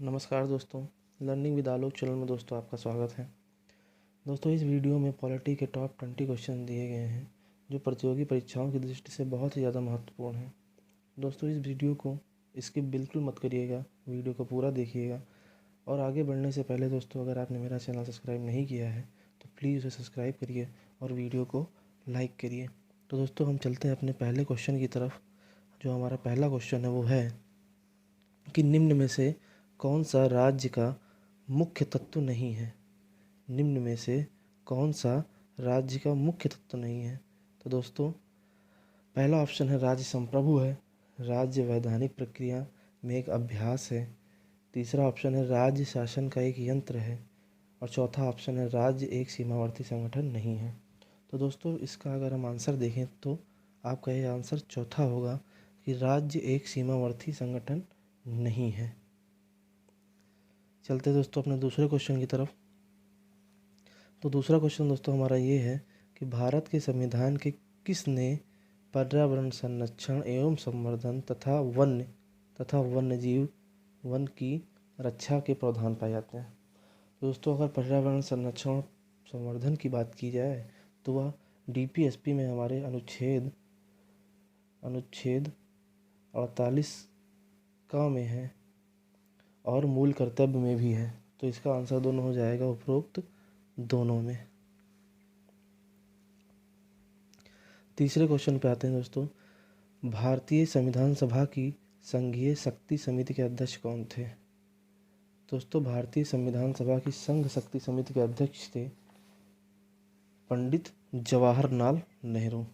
नमस्कार दोस्तों, learning with Alok channel में दोस्तों आपका स्वागत है। दोस्तों इस वीडियो में पॉलिटी के टॉप 20 क्वेश्चन दिए गए हैं जो प्रतियोगी परीक्षाओं की दृष्टि से बहुत ही ज़्यादा महत्वपूर्ण हैं। दोस्तों इस वीडियो को स्किप बिल्कुल मत करिएगा, वीडियो को पूरा देखिएगा। और आगे बढ़ने से पहले दोस्तों अगर आपने मेरा चैनल सब्सक्राइब नहीं किया है तो प्लीज़ उसे सब्सक्राइब करिए और वीडियो को लाइक करिए। तो दोस्तों हम चलते हैं अपने पहले क्वेश्चन की तरफ। जो हमारा पहला क्वेश्चन है वो है कि निम्न में से कौन सा राज्य का मुख्य तत्व नहीं है। निम्न में से कौन सा राज्य का मुख्य तत्व नहीं है। तो दोस्तों पहला ऑप्शन है राज्य संप्रभु है, राज्य वैधानिक प्रक्रिया में एक अभ्यास है। तीसरा ऑप्शन है राज्य शासन का एक यंत्र है। और चौथा ऑप्शन है राज्य एक सीमावर्ती संगठन नहीं है। तो दोस्तों इसका अगर हम आंसर देखें तो आपका ये आंसर चौथा होगा कि राज्य एक सीमावर्ती संगठन नहीं है। चलते दोस्तों अपने दूसरे क्वेश्चन की तरफ। तो दूसरा क्वेश्चन दोस्तों हमारा ये है कि भारत के संविधान के किसने पर्यावरण संरक्षण एवं संवर्धन तथा वन्यजीव वन की रक्षा के प्रावधान पाए जाते हैं। तो दोस्तों अगर पर्यावरण संरक्षण संवर्धन की बात की जाए तो वह डीपीएसपी में हमारे अनुच्छेद 48 का में है और मूल कर्तव्य में भी है। तो इसका आंसर दोनों हो जाएगा उपरोक्त दोनों में। तीसरे क्वेश्चन पे आते हैं दोस्तों। भारतीय संविधान सभा की संघीय शक्ति समिति के अध्यक्ष कौन थे। दोस्तों भारतीय संविधान सभा की संघ शक्ति समिति के अध्यक्ष थे पंडित जवाहरलाल नेहरू।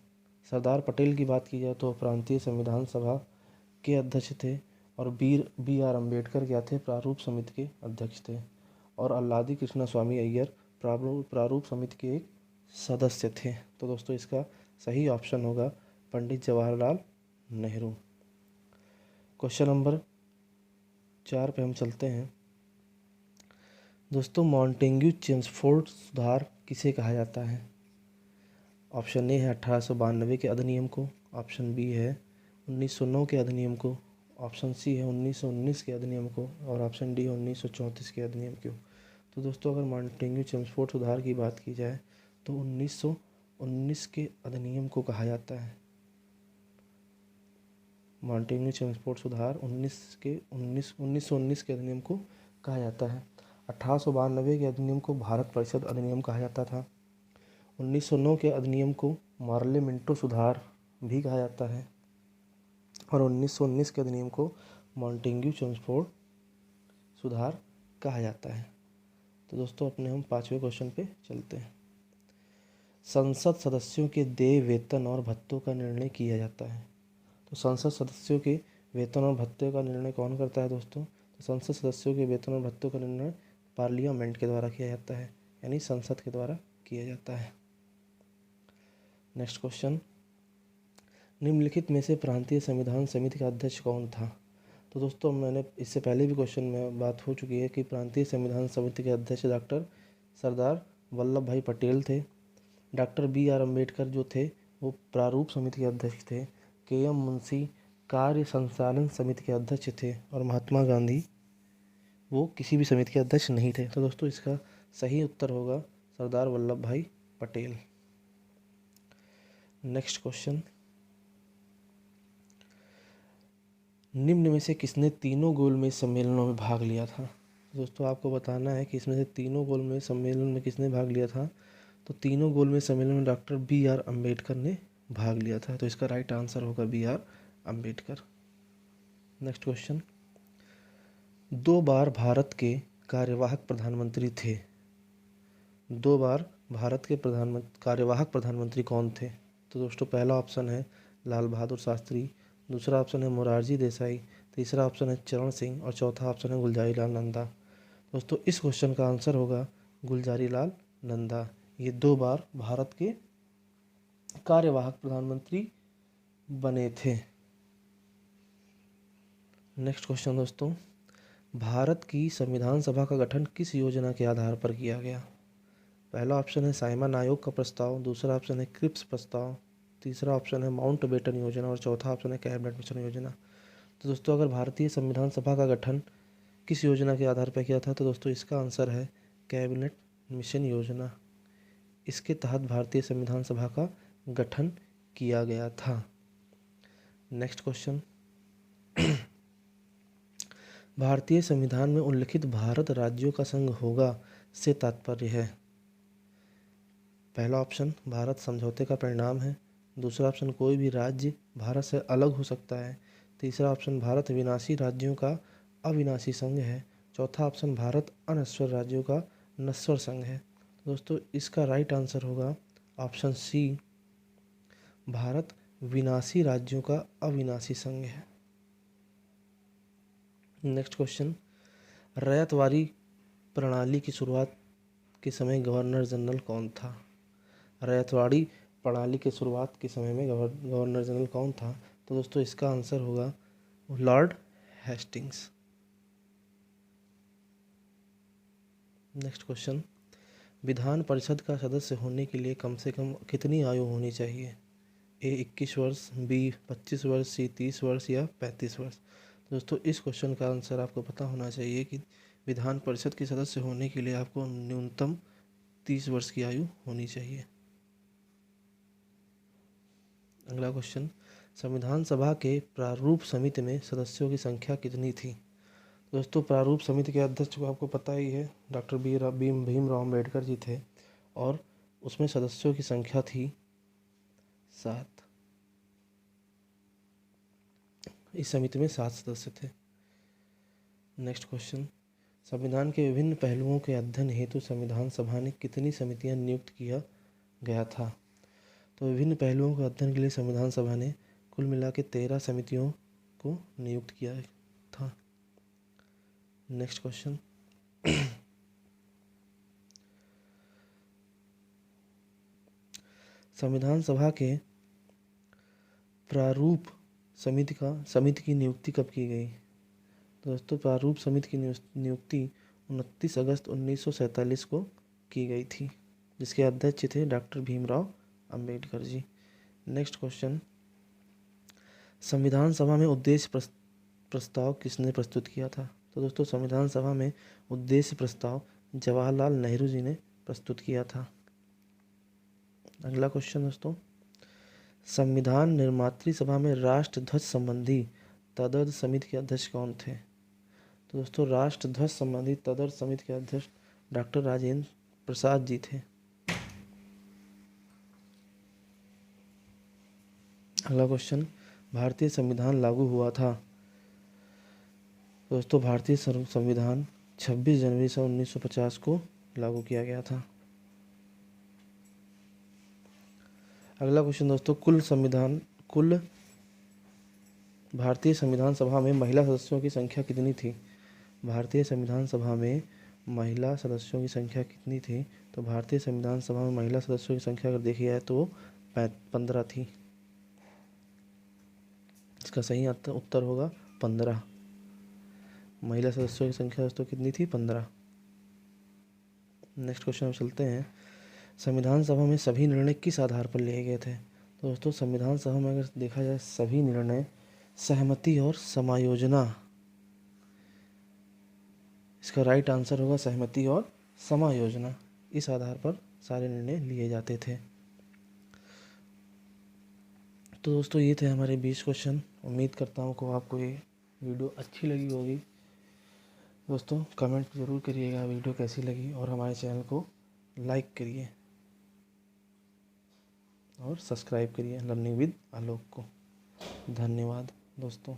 सरदार पटेल की बात की जाए तो प्रांतीय संविधान सभा के अध्यक्ष थे। और बी आर अम्बेडकर क्या थे, प्रारूप समिति के अध्यक्ष थे। और अल्लादी कृष्णा स्वामी अय्यर प्रारूप समिति के एक सदस्य थे। तो दोस्तों इसका सही ऑप्शन होगा पंडित जवाहरलाल नेहरू। क्वेश्चन नंबर 4 पे हम चलते हैं। दोस्तों मॉन्टेग्यू चेम्सफोर्ड सुधार किसे कहा जाता है। ऑप्शन ए है 1892 के अधिनियम को, ऑप्शन बी है 1909 के अधिनियम को, ऑप्शन सी है 1919 के अधिनियम को और ऑप्शन डी है 1934 के अधिनियम को। तो दोस्तों अगर मॉन्टेग्यू चेम्सफोर्ड सुधार की बात की जाए तो 1919 के अधिनियम को कहा जाता है। मॉन्टेग्यू चेम्सफोर्ड सुधार 1919 के अधिनियम को कहा जाता है। 1892 के अधिनियम को भारत परिषद अधिनियम कहा जाता था। 1909 के अधिनियम को मार्ले मिंटो सुधार भी कहा जाता है। और 1919 के अधिनियम को मॉन्टेग्यू चेम्सफोर्ड सुधार कहा जाता है। तो दोस्तों अपने हम 5वें क्वेश्चन पे चलते हैं। संसद सदस्यों के देय वेतन और भत्तों का निर्णय किया जाता है। तो संसद सदस्यों के वेतन और भत्ते का निर्णय कौन करता है दोस्तों। तो संसद सदस्यों के वेतन और भत्तों का निर्णय पार्लियामेंट के द्वारा किया जाता है, यानी संसद के द्वारा किया जाता है। नेक्स्ट क्वेश्चन, निम्नलिखित में से प्रांतीय संविधान समिति का अध्यक्ष कौन था। तो दोस्तों मैंने इससे पहले भी क्वेश्चन में बात हो चुकी है कि प्रांतीय संविधान समिति के अध्यक्ष डॉक्टर सरदार वल्लभ भाई पटेल थे। डॉक्टर बी आर अम्बेडकर जो थे वो प्रारूप समिति के अध्यक्ष थे। के एम मुंशी कार्य संचालन समिति के अध्यक्ष थे। और महात्मा गांधी वो किसी भी समिति के अध्यक्ष नहीं थे। तो दोस्तों इसका सही उत्तर होगा सरदार वल्लभ भाई पटेल। नेक्स्ट क्वेश्चन, निम्न में से किसने तीनों गोलमेज सम्मेलनों में भाग लिया था। दोस्तों आपको बताना है कि इसमें से तीनों गोलमेज सम्मेलन में किसने भाग लिया था। तो तीनों गोलमेज सम्मेलन में डॉक्टर बी आर अम्बेडकर ने भाग लिया था। तो इसका राइट आंसर होगा B R Ambedkar. Next question, 2 बार भारत के कार्यवाहक प्रधानमंत्री थे। 2 बार भारत के कार्यवाहक प्रधानमंत्री कौन थे। तो दोस्तों पहला ऑप्शन है लाल बहादुर शास्त्री, दूसरा ऑप्शन है मोरारजी देसाई, तीसरा ऑप्शन है चरण सिंह और चौथा ऑप्शन है गुलजारी लाल नंदा। दोस्तों इस क्वेश्चन का आंसर होगा गुलजारी लाल नंदा। ये 2 बार भारत के कार्यवाहक प्रधानमंत्री बने थे। नेक्स्ट क्वेश्चन दोस्तों, भारत की संविधान सभा का गठन किस योजना के आधार पर किया गया। पहला ऑप्शन है साइमन आयोग का प्रस्ताव, दूसरा ऑप्शन है क्रिप्स प्रस्ताव, तीसरा ऑप्शन है माउंटबेटन योजना और चौथा ऑप्शन है कैबिनेट मिशन योजना। तो दोस्तों अगर भारतीय संविधान सभा का गठन किस योजना के आधार पर किया था? तो दोस्तों इसका आंसर है कैबिनेट मिशन योजना। इसके तहत भारतीय संविधान सभा का गठन किया गया था। नेक्स्ट क्वेश्चन, भारतीय संविधान में उल्लिखित भारत राज्यों का संघ होगा से तात्पर्य है? पहला ऑप्शन भारत समझौते का परिणाम है। दूसरा ऑप्शन कोई भी राज्य भारत से अलग हो सकता है। तीसरा ऑप्शन भारत विनाशी राज्यों का अविनाशी संघ है। चौथा ऑप्शन भारत अनश्वर राज्यों का नश्वर संघ है। दोस्तों इसका राइट आंसर होगा ऑप्शन सी, भारत विनाशी राज्यों का अविनाशी संघ है। नेक्स्ट क्वेश्चन, रैयतवाड़ी प्रणाली की शुरुआत के समय गवर्नर जनरल कौन था? रैयतवाड़ी प्रणाली के शुरुआत के समय में गवर्नर जनरल कौन था? तो दोस्तों इसका आंसर होगा Lord Hastings. Next question, Vidhan Parishad का सदस्य होने के लिए कम से कम कितनी आयु होनी चाहिए? ए 21 वर्ष, बी 25 वर्ष, सी 30 वर्ष या 35 वर्ष। दोस्तों इस क्वेश्चन का आंसर आपको पता होना चाहिए कि विधान परिषद के सदस्य होने के लिए आपको न्यूनतम 30 वर्ष की आयु होनी चाहिए। अगला क्वेश्चन, संविधान सभा के प्रारूप समिति में सदस्यों की संख्या कितनी थी? दोस्तों प्रारूप समिति के अध्यक्ष को आपको पता ही है डॉक्टर भीमराव अम्बेडकर जी थे और उसमें सदस्यों की संख्या थी 7। इस समिति में 7 सदस्य थे। नेक्स्ट क्वेश्चन, संविधान के विभिन्न पहलुओं के अध्ययन हेतु संविधान सभा ने कितनी समितियां नियुक्त किया गया था? तो विभिन्न पहलुओं के अध्ययन के लिए संविधान सभा ने कुल मिला के 13 समितियों को नियुक्त किया था। नेक्स्ट क्वेश्चन, संविधान सभा के प्रारूप समिति की नियुक्ति कब की गई? तो दोस्तों प्रारूप समिति की नियुक्ति 29 अगस्त 1947 को की गई थी, जिसके अध्यक्ष थे doctor Bhimrao Ambedkar ji. Next question, संविधान सभा में उद्देश्य प्रस्ताव किसने प्रस्तुत किया था? तो दोस्तों संविधान सभा में उद्देश्य प्रस्ताव जवाहरलाल नेहरू जी ने प्रस्तुत किया था। अगला क्वेश्चन दोस्तों, संविधान निर्मात्री सभा में राष्ट्र ध्वज संबंधी तदर्थ समिति के अध्यक्ष कौन थे? तो दोस्तों राष्ट्र ध्वज संबंधी तदर्थ समिति के अध्यक्ष डॉक्टर राजेंद्र प्रसाद जी थे। अगला क्वेश्चन, भारतीय संविधान लागू हुआ था? दोस्तों भारतीय संविधान 26 जनवरी 1950 को लागू किया गया था। अगला क्वेश्चन दोस्तों, कुल भारतीय संविधान सभा में महिला सदस्यों की संख्या कितनी थी? भारतीय संविधान सभा में महिला सदस्यों की संख्या कितनी थी? तो भारतीय संविधान सभा में महिला सदस्यों की संख्या अगर देखी जाए तो 15 थी। इसका सही उत्तर होगा 15। महिला सदस्यों की संख्या दोस्तों कितनी थी? 15। नेक्स्ट क्वेश्चन हम चलते हैं, संविधान सभा में सभी निर्णय किस आधार पर लिए गए थे? तो दोस्तों संविधान सभा में अगर देखा जाए सभी निर्णय सहमति और समायोजना, इसका राइट आंसर होगा सहमति और समायोजना। इस आधार पर सारे निर्णय लिए जाते थे। तो दोस्तों ये थे हमारे 20 क्वेश्चन। उम्मीद करता हूँ कि आपको ये वीडियो अच्छी लगी होगी। दोस्तों कमेंट ज़रूर करिएगा वीडियो कैसी लगी और हमारे चैनल को लाइक करिए और सब्सक्राइब करिए लर्निंग विद आलोक को। धन्यवाद दोस्तों।